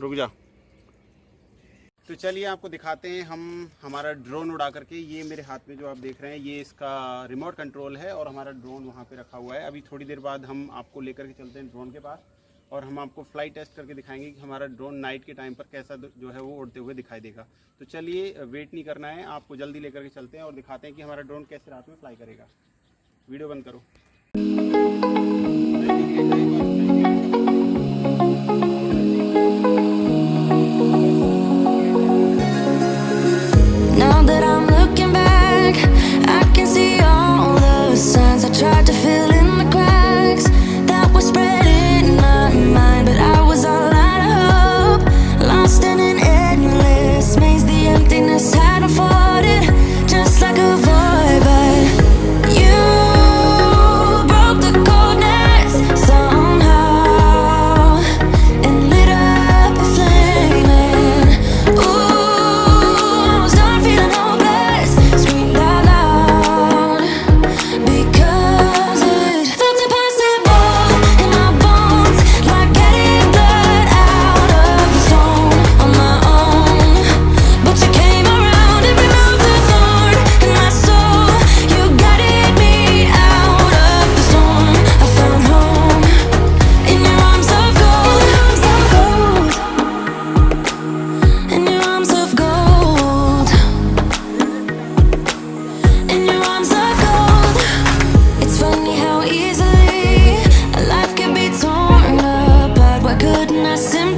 रुक जा। तो चलिए आपको दिखाते हैं हम हमारा ड्रोन उड़ा करके। ये मेरे हाथ में जो आप देख रहे हैं ये इसका रिमोट कंट्रोल है और हमारा ड्रोन वहाँ पे रखा हुआ है। अभी थोड़ी देर बाद हम आपको लेकर के चलते हैं ड्रोन के पास और हम आपको फ्लाइट टेस्ट करके दिखाएंगे कि हमारा ड्रोन नाइट के टाइम पर कैसा जो है वो उड़ते हुए दिखाई देगा। तो चलिए वेट नहीं करना है, आपको जल्दी लेकर के चलते हैं और दिखाते हैं कि हमारा ड्रोन कैसे रात में फ्लाई करेगा। वीडियो बंद करो। Now that I'm looking back, I can see all the signs I tried to fill in the cracks that were spread in my mind, but I was all out of hope, lost in an endless maze. The emptiness had unfolded just like a void, but you broke the coldness somehow and lit up a flame. And ooh, I was done feeling hopeless, screamed out loud because it felt impossible in my bones, like getting blood out of the stone on my own. But you came around and removed the thorn in my soul. You guided me out of the storm. I found home in your arms of gold, in your arms of gold, in your arms of gold. It's funny how easily a life can be torn apart. Why couldn't I simply